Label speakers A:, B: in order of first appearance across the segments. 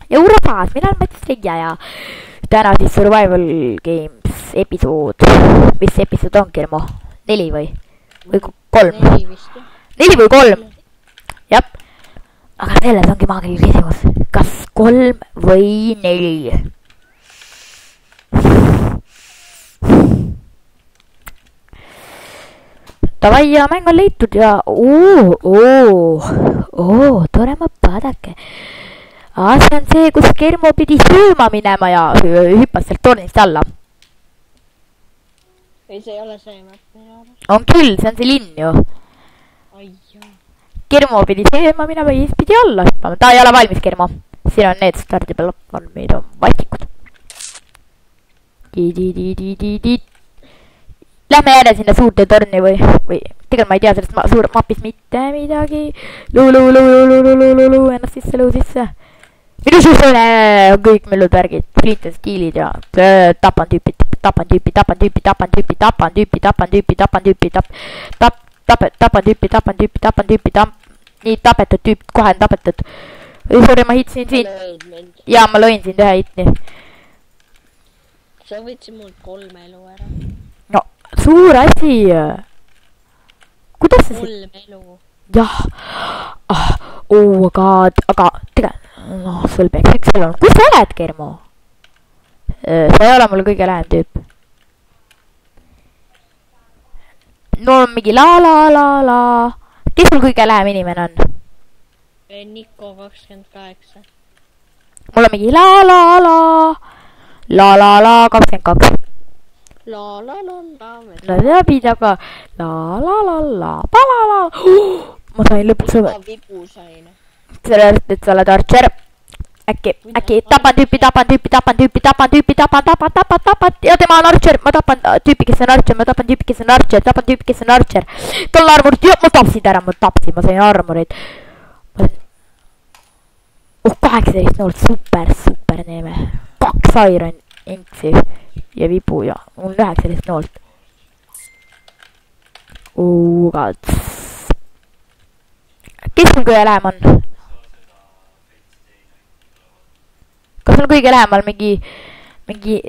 A: Eurofas, mina olen Mats Reia ja täna siis Survival Games episood. Mis episood on, Kirmo? 4 või 3?
B: 4 vist, jah.
A: 4 või 3? Jep. Aga selles ongi maagiline küsimus. Kas 3 või 4? Davai ja mäng on leitud ja tore ma vaadake. See on see, kus Kermo pidi sööma minema ja hüppas sealt tornist alla.
B: Ei, see ei ole see map.
A: On küll, see on see linn ju.
B: Ai jah.
A: Kermo pidi sööma minema ja siis pidi alla hüppama. Ta ei ole valmis, Kermo. Siin on need stardiplatvormid on vatikud. Lähme jälle sinna suurde torni või tegelikult ma ei tea sellest suur mapist mitte midagi. Ennast sisse, sisse. Minu suhtes on kõik möllud värgid, flint ja stiilid ja tapan tüüpi, nii tapetud tüüp, kohe on tapetud. Sorry, ma hitsin sind. Jaa, ma lõin sind ühe hitni.
B: Sa võtsid mult 3 elu ära.
A: No, suur asi. Kuidas sa
B: 3 elu.
A: Jah. Aga tegelikult, sul peaks üks elu on. Kus sa oled, Kermo? Sa ei ole mulle kõige lähem tüüp. No mingi la. Kes sul kõige lähem inimene on?
B: Niko 28.
A: Mul on mingi la 22.
B: La.
A: No läbi taga. La. Ma sain lõpuks sõber.
B: Ma vibu sain.
A: Sellest, et sa oled archer. Äkki tapan tüüpi. Ja tema on archer. Ma tapan tüüpi, kes on archer. Tapan tüüpi, kes on archer. Tal on armorit. Ja, ma tapsin ära. Ma sain armorit. 18 noolt. Super neeme. 2 iron inksi. Ja vibu ja mul 19 noolt. Kes sul kõige lähem on? Kas sul kõige lähemal mingi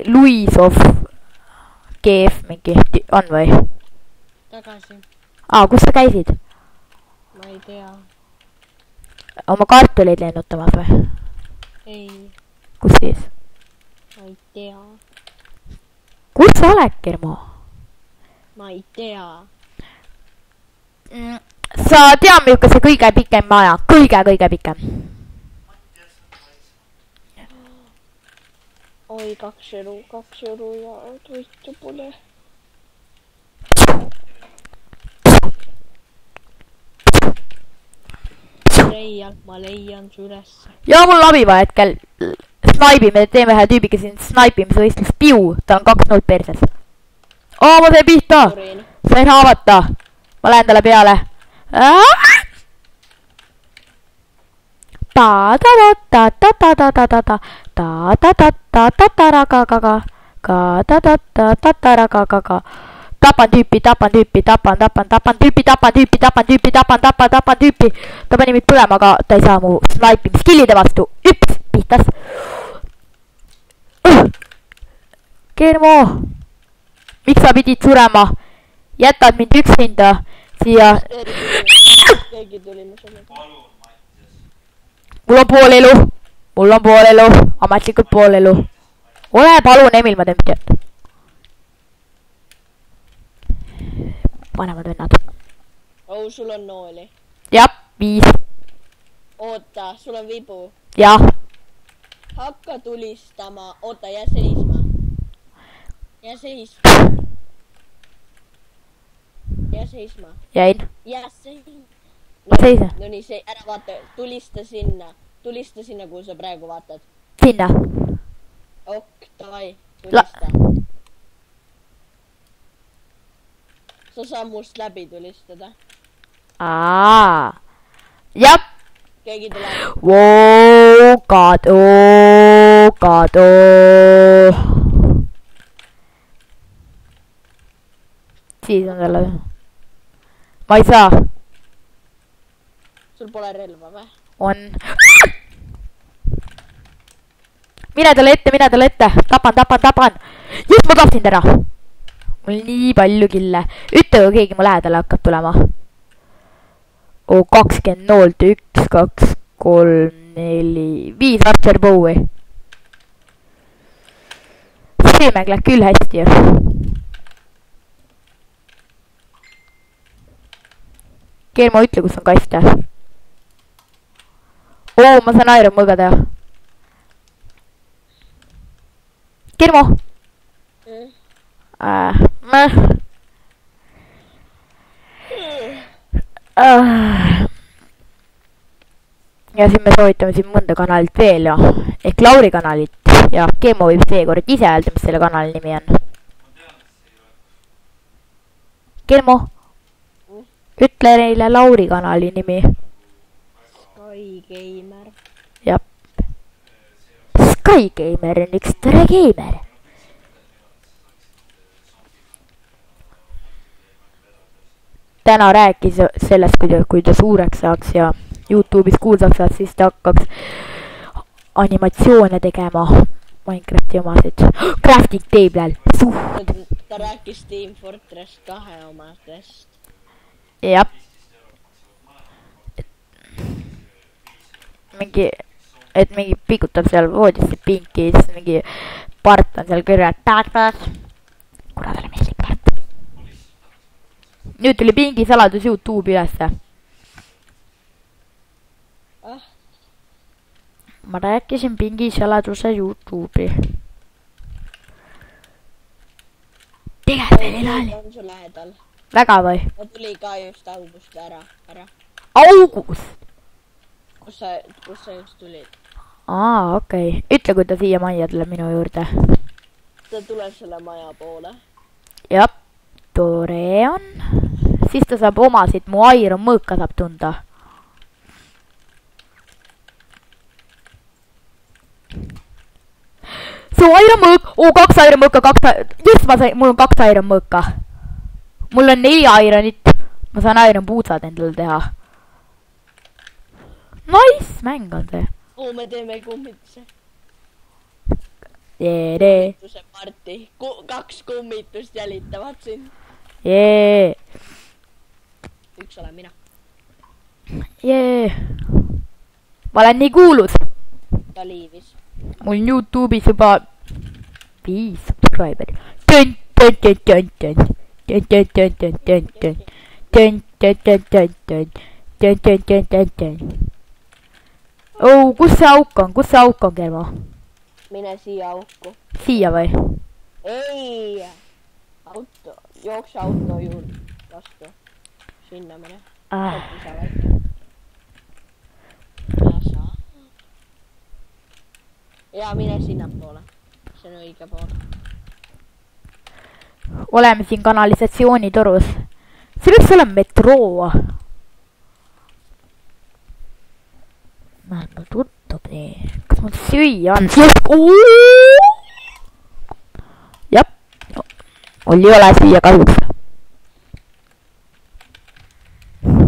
A: Louis of GF mingi on või?
B: Tagasi.
A: Kus sa käisid?
B: Ma ei tea.
A: Oma kartuleid lennutamas või?
B: Ei.
A: Kus siis?
B: Ma ei tea.
A: Kus sa oled, Kermo?
B: Ma ei tea.
A: Sa tead, milline see kõige pikem maja? Kõige pikem.
B: Oi, 2 elu ja toitu pole. Ma leian su ülesse.
A: Ja mul abiva hetkel. Snaibime, teeme ühe tüübiga siin snaipimisvõistlus. Piu, tal on 2 noolt perses. Ma sain pihta. Sain haavata. Ma lähen talle peale. Tapan tüüpi. Tapan tüüpi. Ta pani mind põlema, aga ta ei saa mu snaipimise-skillide vastu. Üps, pihtas. Kermo, miks sa pidid surema? Jätad mind üksinda siia.
B: Keegi tuli mu sellega.
A: Mul on pool elu. Ametlikult pool elu. Ole palun, Emil, ma teen midagi. Vanemad vennad.
B: Sul on nooli.
A: Jah, 5.
B: Oota, sul on vibu.
A: Jah.
B: Hakka tulistama. Oota, jää seisma.
A: Jäin.
B: Jää seisma.
A: Seisa.
B: No nii, ära vaata. Tulista sinna, kuhu sa praegu vaatad.
A: Sinna.
B: Davai, tulista. Sa saa must läbi tulistada.
A: Jep.
B: Keegi tuleb.
A: God. Siis on selle. Ma ei saa.
B: Sul pole relva või?
A: On. mine talle ette. tapan. just ma tahtsin ära. mul nii palju kille. ütle, kui keegi mu lähedale hakkab tulema. 20 noolt, 1, 2, 3, 4, 5 Archer Bowi. see mäng läheb küll hästi ju. Kermo, ütle, kus on kaste. ma saan Iron mõõga teha. Kermo. Ja siin me soovitame siin mõnda kanalit veel ja ehk Lauri kanalit ja Kermo võib seekord ise öelda, mis selle kanali nimi on. Kermo, ütle neile Lauri kanali nimi.
B: Skygeimer.
A: Jah. Skygeimer on üks tore geimer. täna rääkis sellest, kui ta suureks saaks ja YouTube'is kuulsaks saaks, siis ta hakkaks animatsioone tegema Minecrafti omasid. Crafting table'l.
B: Ta rääkis Team Fortress 2 omadest.
A: Jah. mingi pikutab seal voodisse pinki, siis mingi part on seal kõrval. kuna talle meeldib part. nüüd tuli pingi saladus YouTube'i ülesse. ma rääkisin pingi saladuse YouTube'i. tegelikult veel ei laali.
B: on su lähedal.
A: väga või?
B: ta tuli ka just august ära.
A: August?
B: kus sa just tulid?
A: Okei. ütle, kui ta siia majja tuleb minu juurde.
B: ta tuleb selle maja poole.
A: Jah, tore on. siis ta saab omasid, mu Iron mõõka saab tunda. see Iron mõõk, 2 Iron mõõka, just ma sain, mul on 2 Iron mõõka. mul on 4 Ironit, ma saan Iron puutsad endale teha. Nice mäng on see.
B: me teeme kummituse.
A: Jee.
B: kummituse parti. 2 kummitust jälitavad sind.
A: Jee.
B: üks olen mina.
A: Jee. ma olen nii kuulus.
B: ta liivis.
A: mul on YouTube'is juba 5 subscriberi. kus see auk on, Kermo?
B: mine siia auku.
A: siia või?
B: ei, jookse auto juurde vastu. sinna mine. ja mine sinnapoole. see on õige pool.
A: oleme siin kanalisatsioonitorus. see võiks olla metroo. mul tuttub nii. kas mul süüa on? jah. mul ei ole süüa kahjuks.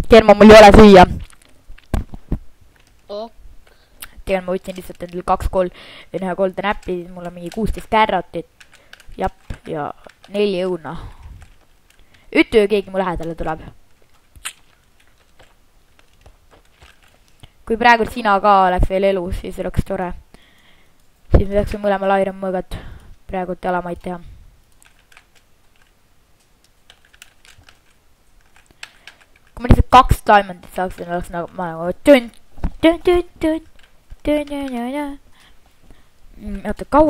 A: Kermo, mul ei ole süüa. tegelikult ma võtsin lihtsalt endale 2 golden app'i, mul on mingi 16 carrotit. Jap, ja 4 õuna. ütle, keegi mu lähedale tuleb. kui praegu sina ka oleks veel elus, siis oleks tore. siis me saaks mõlemal Iron mõõgat praegult jalamaid teha. kui ma lihtsalt 2 diamondit saaksin, oleks nagu ma nagu oota, kaua